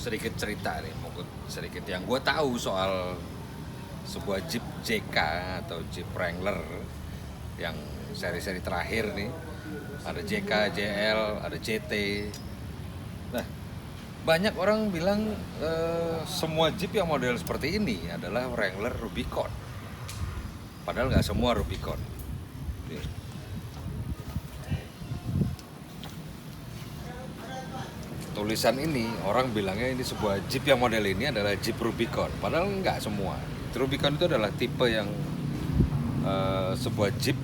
sedikit cerita nih, mungkin sedikit yang gue tahu soal sebuah Jeep JK atau Jeep Wrangler yang seri-seri terakhir nih. Ada JK, JL, ada JT. Nah, banyak orang bilang semua Jeep yang model seperti ini adalah Wrangler Rubicon. Padahal nggak semua Rubicon. Nih. Tulisan ini orang bilangnya ini sebuah Jeep yang model ini adalah Jeep Rubicon. Padahal nggak semua. Rubicon itu adalah tipe yang sebuah Jeep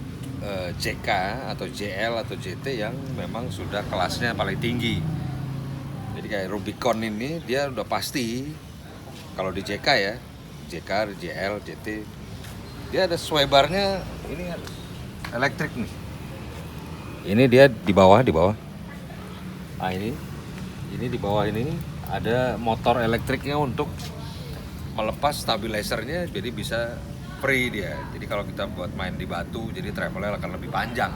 JK atau JL atau JT yang memang sudah kelasnya paling tinggi. Jadi kayak Rubicon ini dia udah pasti kalau di JK ya, JK, JL, JT dia ada sway barnya ini elektrik nih. Ini dia di bawah. Nah ini di bawah ini ada motor elektriknya untuk melepas stabilizernya, jadi bisa free dia. Jadi kalau kita buat main di batu, jadi travelnya akan lebih panjang.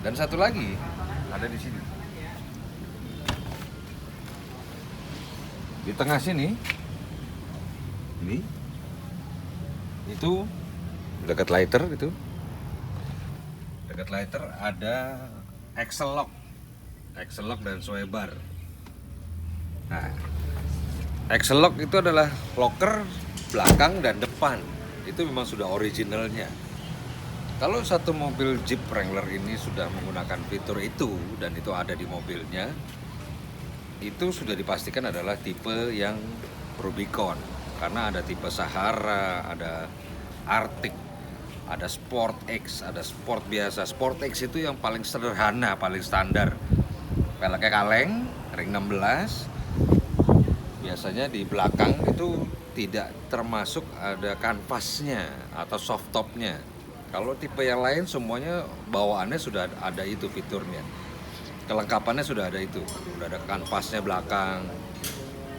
Dan satu lagi ada di sini. Di tengah sini, ini, itu dekat lighter itu. Dekat lighter ada axle lock dan sway bar. Nah, axle lock itu adalah locker belakang dan depan. Itu memang sudah originalnya. Kalau satu mobil Jeep Wrangler ini sudah menggunakan fitur itu dan itu ada di mobilnya, itu sudah dipastikan adalah tipe yang Rubicon. Karena ada tipe Sahara, ada Arctic, ada Sport X, ada Sport biasa. Sport X itu yang paling sederhana, paling standar. Peleknya kaleng, ring 16. Biasanya di belakang itu tidak termasuk ada kanvasnya atau soft topnya. Kalau tipe yang lain semuanya bawaannya sudah ada itu fiturnya. Kelengkapannya sudah ada itu. Sudah ada kanvasnya belakang.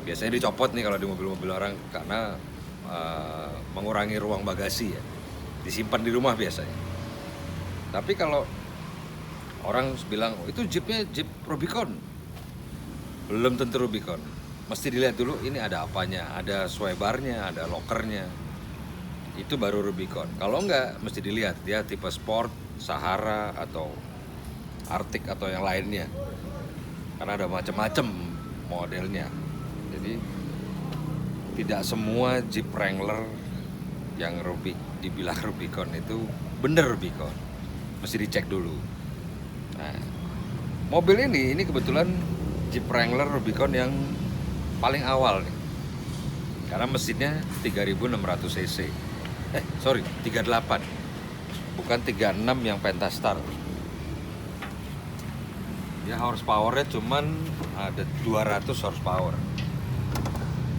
Biasanya dicopot nih kalau di mobil-mobil orang karena mengurangi ruang bagasi ya. Disimpan di rumah biasanya. Tapi kalau orang bilang, oh, itu Jeepnya Jeep Rubicon. Belum tentu Rubicon. Mesti dilihat dulu ini ada apanya, ada sway barnya, ada lockernya. Itu baru Rubicon. Kalau enggak, mesti dilihat dia tipe Sport, Sahara atau Arctic atau yang lainnya. Karena ada macam-macam modelnya. Jadi tidak semua Jeep Wrangler yang dibilang Rubicon itu bener Rubicon. Mesti dicek dulu. Nah, mobil ini kebetulan Jeep Wrangler Rubicon yang paling awal nih. Karena mesinnya 3600 cc. 38. Bukan 36 yang Pentastar. Ya horsepower-nya cuman ada 200 horsepower.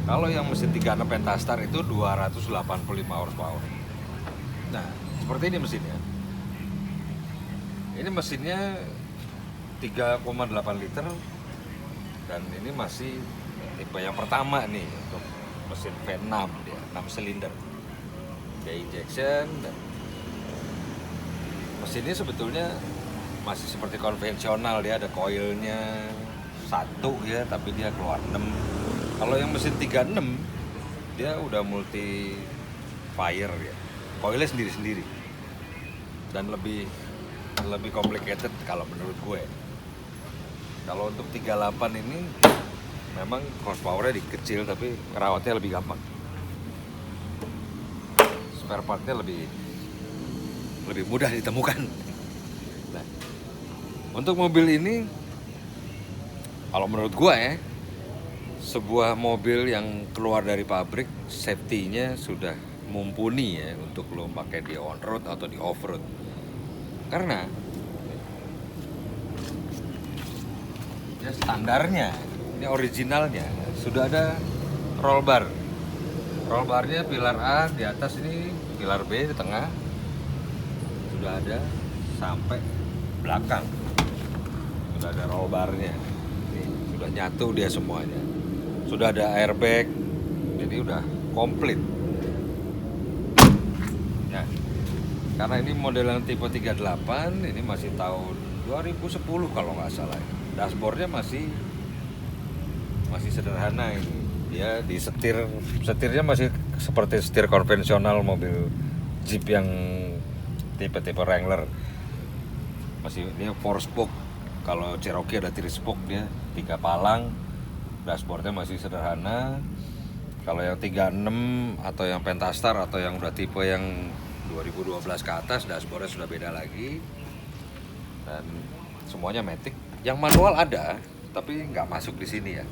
Kalau yang mesin 36 Pentastar itu 285 horsepower. Nah, seperti ini mesinnya. Ini mesinnya 3,8 liter dan ini masih tipe yang pertama nih untuk mesin V6 dia, 6 silinder. Kayak injection dan mesinnya sebetulnya masih seperti konvensional, dia ada coilnya 1 ya, tapi dia keluar 6. Kalau yang mesin 36 dia udah multi fire ya. Coilnya sendiri-sendiri. Dan lebih complicated kalau menurut gue. Kalau untuk 38 ini memang horsepower-nya kecil tapi ngerawatnya lebih gampang. Spare part-nya lebih mudah ditemukan. Nah, untuk mobil ini kalau menurut gue ya, sebuah mobil yang keluar dari pabrik safety-nya sudah mumpuni ya untuk lo pakai di on road atau di off road. Karena ya standarnya, ini originalnya sudah ada roll bar. Roll barnya pilar A di atas, ini pilar B di tengah. Sudah ada sampai belakang. Sudah ada roll barnya. Nih, sudah nyatu dia semuanya. Sudah ada airbag. Jadi udah komplit. Ya. Karena ini model yang tipe 38, ini masih tahun 2010 kalau nggak salah. Dashboardnya masih masih sederhana ini. Dia di setirnya masih seperti setir konvensional mobil Jeep yang tipe-tipe Wrangler. Masih dia 4 spoke. Kalau Cherokee ada 3 spoke, dia 3 palang. Dashboardnya masih sederhana. Kalau yang 36 atau yang Pentastar atau yang udah tipe yang 2012 ke atas, dashboardnya sudah beda lagi. Dan semuanya matic. Yang manual ada, tapi nggak masuk di sini ya.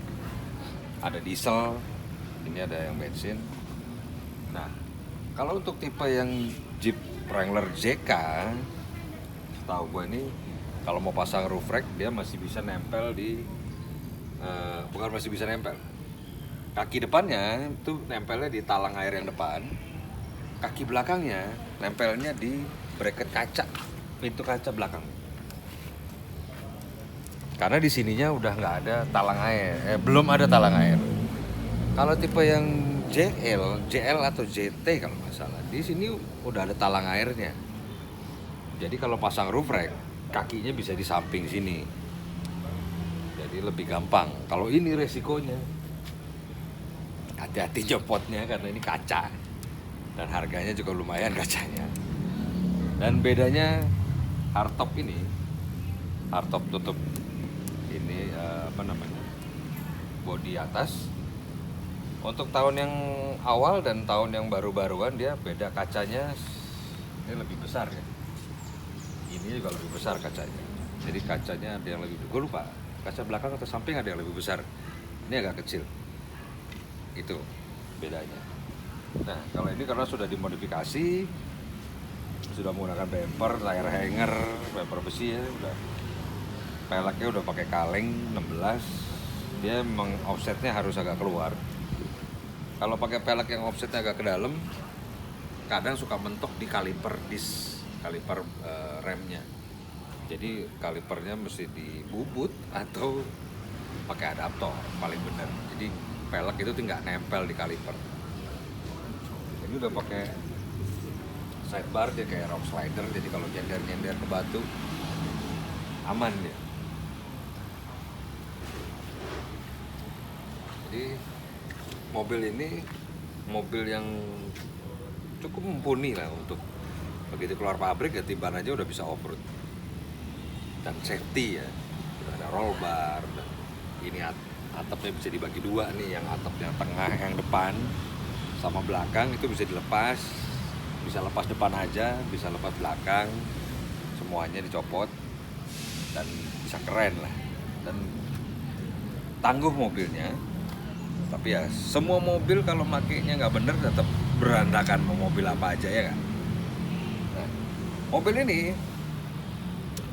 Ada diesel, ini ada yang bensin. Nah, kalau untuk tipe yang Jeep Wrangler JK, tahu gue ini kalau mau pasang roof rack dia masih bisa nempel di bukan masih bisa nempel. Kaki depannya itu nempelnya di talang air yang depan. Kaki belakangnya nempelnya di bracket kaca, pintu kaca belakang. Karena di sininya udah nggak ada talang air, belum ada talang air. Kalau tipe yang JL atau JT kalau nggak salah, di sini udah ada talang airnya. Jadi kalau pasang roof rack, kakinya bisa di samping sini. Jadi lebih gampang. Kalau ini resikonya, hati-hati jopotnya karena ini kaca. Dan harganya juga lumayan kacanya. Dan bedanya hardtop ini, hardtop tutup ini bodi atas. Untuk tahun yang awal dan tahun yang baru-baruan dia beda kacanya, ini lebih besar ya. Ini juga lebih besar kacanya. Jadi kacanya ada yang lebih, gue lupa, kaca belakang atau samping ada yang lebih besar. Ini agak kecil. Itu bedanya. Nah, kalau ini karena sudah dimodifikasi, sudah menggunakan bumper, layar hanger, bumper besi ya, udah peleknya udah pakai kaleng 16. Dia memang offsetnya harus agak keluar. Kalau pakai pelek yang offsetnya agak ke dalam, kadang suka mentok di kaliper kaliper remnya. Jadi kalipernya mesti dibubut atau pakai adaptor paling benar. Jadi pelek itu tinggal nempel di kaliper. Ini udah pakai sidebar, dia kayak rock slider. Jadi kalau nyender ke batu aman dia. Jadi mobil ini mobil yang cukup mumpuni lah untuk begitu keluar pabrik ya tiban aja udah bisa off-road. Dan safety ya, udah ada roll bar. Dan ini atapnya bisa dibagi dua nih, yang atap yang tengah, yang depan sama belakang itu bisa dilepas. Bisa lepas depan aja, bisa lepas belakang, semuanya dicopot dan bisa keren lah. Dan tangguh mobilnya. Tapi ya semua mobil kalau makainya nggak bener tetap berantakan, mau mobil apa aja ya kan. Nah, mobil ini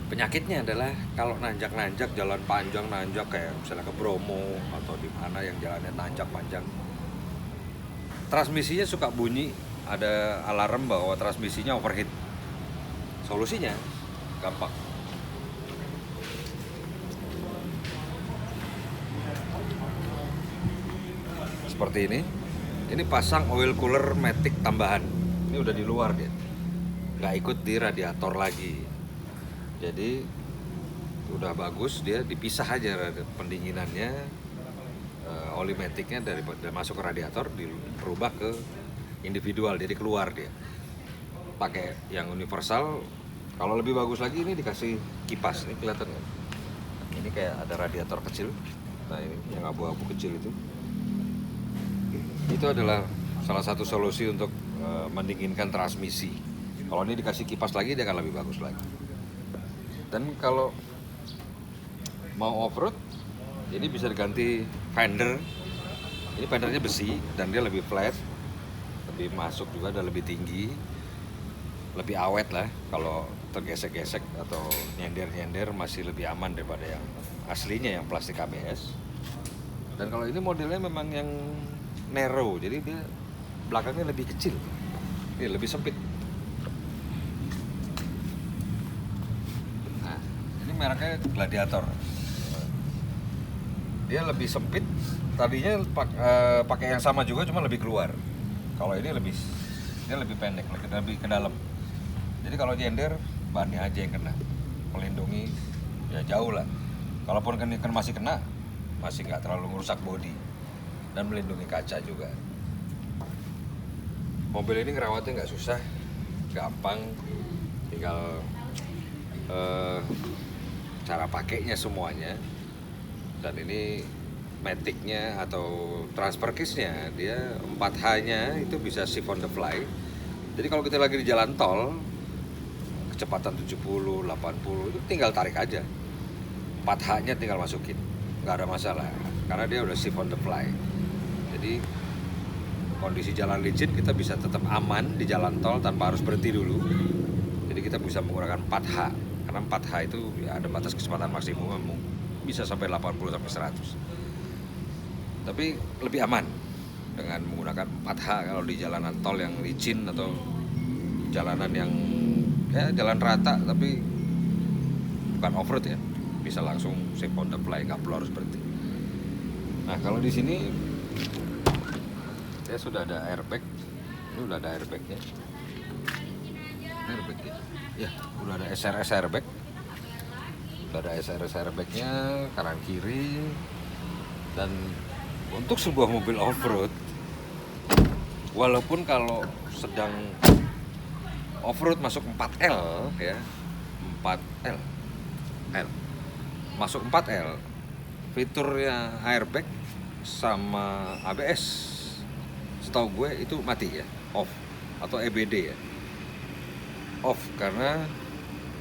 penyakitnya adalah kalau nanjak jalan panjang, nanjak kayak misalnya ke Bromo atau di mana yang jalannya nanjak panjang, transmisinya suka bunyi, ada alarm bahwa transmisinya overheat. Solusinya gampang. Seperti ini pasang oil cooler matic tambahan. Ini udah di luar dia, nggak ikut di radiator lagi. Jadi udah bagus, dia dipisah aja pendinginannya, oli maticnya dari masuk ke radiator dirubah ke individual, jadi keluar dia. Pakai yang universal. Kalau lebih bagus lagi ini dikasih kipas, ini kelihatan kan? Ini kayak ada radiator kecil. Nah ini yang abu-abu kecil itu adalah salah satu solusi untuk mendinginkan transmisi. Kalau ini dikasih kipas lagi dia akan lebih bagus lagi. Dan kalau mau off-road, ini bisa diganti fender. Ini fendernya besi dan dia lebih flat, lebih masuk juga dan lebih tinggi, lebih awet lah. Kalau tergesek-gesek atau nyender-nyender masih lebih aman daripada yang aslinya yang plastik ABS. Dan kalau ini modelnya memang yang narrow, jadi dia belakangnya lebih kecil, ini lebih sempit. Nah, ini mereknya Gladiator. Dia lebih sempit. Tadinya pakai yang sama juga, cuma lebih keluar. Kalau ini dia lebih pendek, lebih ke dalam. Jadi kalau nyender, bannya aja yang kena. Melindungi ya jauh lah. Kalaupun kan masih kena, masih nggak terlalu merusak bodi dan melindungi kaca juga. Mobil ini ngerawatnya nggak susah, gampang, tinggal cara pakainya semuanya. Dan ini matic-nya atau transfer case-nya dia 4H-nya itu bisa shift on the fly. Jadi kalau kita lagi di jalan tol kecepatan 70, 80 itu tinggal tarik aja. 4H-nya tinggal masukin, nggak ada masalah karena dia udah shift on the fly. Jadi kondisi jalan licin kita bisa tetap aman di jalan tol tanpa harus berhenti dulu. Jadi kita bisa menggunakan 4H karena 4H itu ya ada batas kecepatan maksimum bisa sampai 80 sampai 100. Tapi lebih aman dengan menggunakan 4H kalau di jalanan tol yang licin atau jalanan yang ya jalan rata tapi bukan off-road ya, bisa langsung safe on the fly, nggak perlu harus berhenti. Nah kalau di sini ya sudah ada airbag, ini udah ada airbagnya, ya udah ada SRS airbag, udah ada SRS airbagnya kanan kiri. Dan untuk sebuah mobil off-road, walaupun kalau sedang off-road masuk 4L ya, 4L masuk 4L, fiturnya airbag sama ABS setahu gue itu mati ya, off atau EBD ya, off karena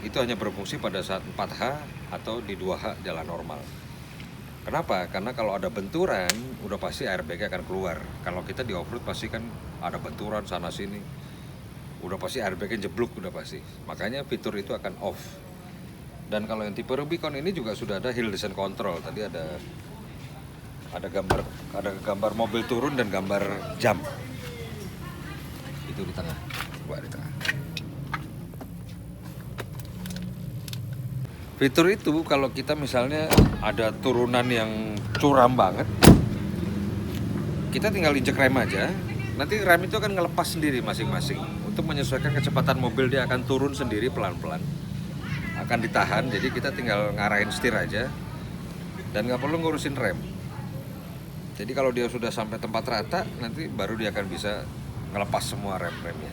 itu hanya berfungsi pada saat 4H atau di 2H jalan normal. Kenapa? Karena kalau ada benturan udah pasti airbag akan keluar. Kalau kita di off-road pasti kan ada benturan sana sini, udah pasti airbagnya jeblok, udah pasti. Makanya fitur itu akan off. Dan kalau yang tipe Rubicon ini juga sudah ada hill descent control. Tadi ada gambar mobil turun dan gambar jam. Itu di tengah. Coba di tengah. Fitur itu kalau kita misalnya ada turunan yang curam banget, kita tinggal injek rem aja. Nanti rem itu akan ngelepas sendiri masing-masing. Untuk menyesuaikan kecepatan mobil dia akan turun sendiri pelan-pelan. Akan ditahan, jadi kita tinggal ngarahin setir aja. Dan nggak perlu ngurusin rem. Jadi kalau dia sudah sampai tempat rata, nanti baru dia akan bisa ngelepas semua rem-remnya.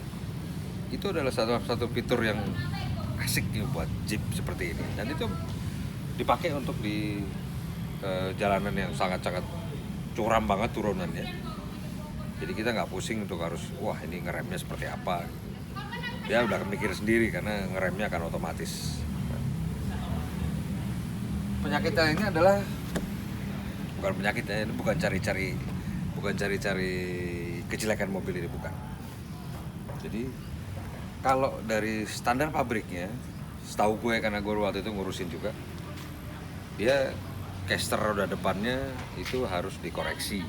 Itu adalah satu fitur yang asik nih buat Jeep seperti ini. Dan itu dipakai untuk di jalanan yang sangat-sangat curam banget turunannya. Jadi kita nggak pusing untuk harus, wah ini ngeremnya seperti apa. Dia udah mikir sendiri karena ngeremnya akan otomatis. Penyakitnya ini adalah bukan penyakitnya, ini bukan cari-cari kejelekan mobil ini, bukan. Jadi kalau dari standar pabriknya, setahu gue karena gue waktu itu ngurusin juga, dia caster roda depannya itu harus dikoreksi.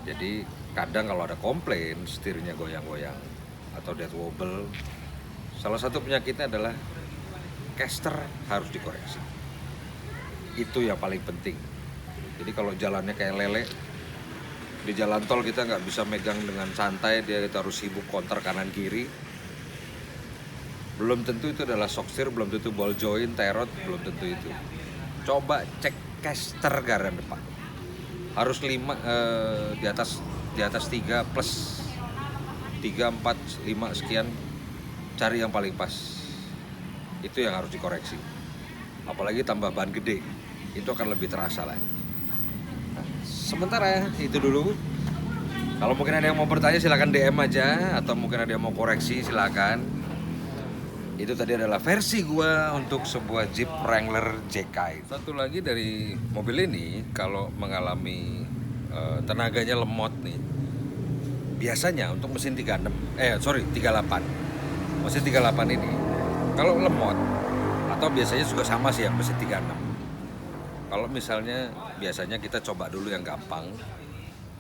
Jadi kadang kalau ada komplain setirnya goyang-goyang atau dead wobble, salah satu penyakitnya adalah caster harus dikoreksi. Itu yang paling penting. Jadi kalau jalannya kayak lele, di jalan tol kita nggak bisa megang dengan santai, kita harus sibuk konter kanan kiri. Belum tentu itu adalah shock steer, belum tentu ball joint, tie rod, belum tentu itu. Coba cek caster garan depan. Harus 5 di atas 3 plus 3, 4, 5 sekian. Cari yang paling pas. Itu yang harus dikoreksi. Apalagi tambah ban gede, itu akan lebih terasa lagi. Sementara itu dulu. Kalau mungkin ada yang mau bertanya silakan DM aja, atau mungkin ada yang mau koreksi silakan. Itu tadi adalah versi gua untuk sebuah Jeep Wrangler JK. Satu lagi dari mobil ini, kalau mengalami tenaganya lemot nih, biasanya untuk mesin 38. Mesin 38 ini kalau lemot, atau biasanya juga sama sih yang mesin 36. Kalau misalnya biasanya kita coba dulu yang gampang,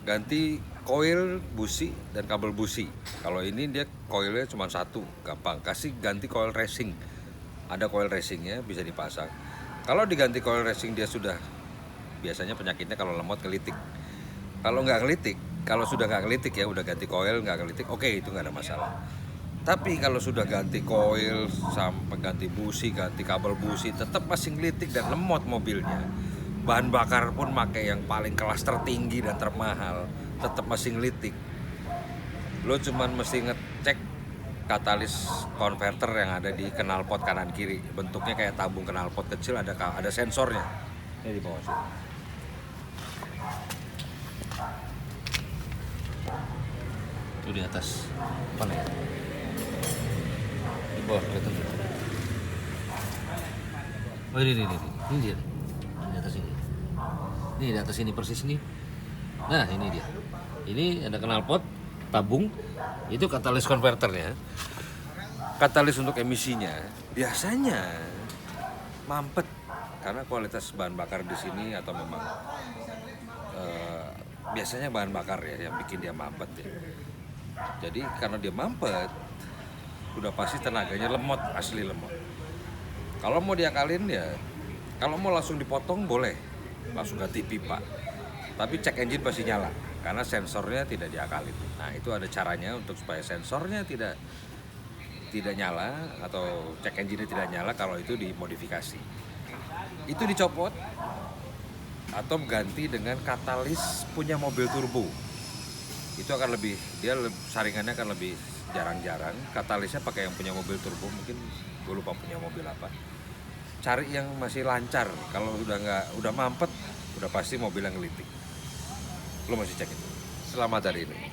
ganti coil busi dan kabel busi. Kalau ini dia coilnya cuma satu, gampang. Kasih ganti coil racing, ada coil racingnya bisa dipasang. Kalau diganti coil racing dia sudah, biasanya penyakitnya kalau lemot kelitik. Kalau sudah nggak kelitik ya udah ganti coil nggak kelitik, oke, itu nggak ada masalah. Tapi kalau sudah ganti coil sampai ganti busi, ganti kabel busi, tetap masih ngelitik dan lemot mobilnya, bahan bakar pun pakai yang paling kelas tertinggi dan termahal, tetap masih ngelitik. Lo cuman mesti ngecek katalis converter yang ada di knalpot kanan kiri, bentuknya kayak tabung knalpot kecil, ada sensornya. Ini di bawah sini. Itu di atas mana ya? Di bawah kelihatan. Oh ini dia. Di atas ini. Ini di atas ini persis nih. Nah ini dia. Ini ada knalpot, tabung, itu katalis konverternya. Katalis untuk emisinya biasanya mampet karena kualitas bahan bakar di sini atau memang biasanya bahan bakar ya yang bikin dia mampet ya. Jadi karena dia mampet, udah pasti tenaganya lemot, asli lemot. Kalau mau diakalin ya, kalau mau langsung dipotong boleh, langsung ganti pipa. Tapi cek engine pasti nyala, karena sensornya tidak diakalin. Nah itu ada caranya untuk supaya sensornya tidak nyala atau cek engine tidak nyala kalau itu dimodifikasi. Itu dicopot atau ganti dengan katalis punya mobil turbo. Itu akan saringannya akan lebih jarang-jarang. Katalisnya pakai yang punya mobil turbo, mungkin gue lupa punya mobil apa. Cari yang masih lancar. Kalau udah mampet, udah pasti mobil yang ngelitik. Lo masih cek itu. Selamat hari ini.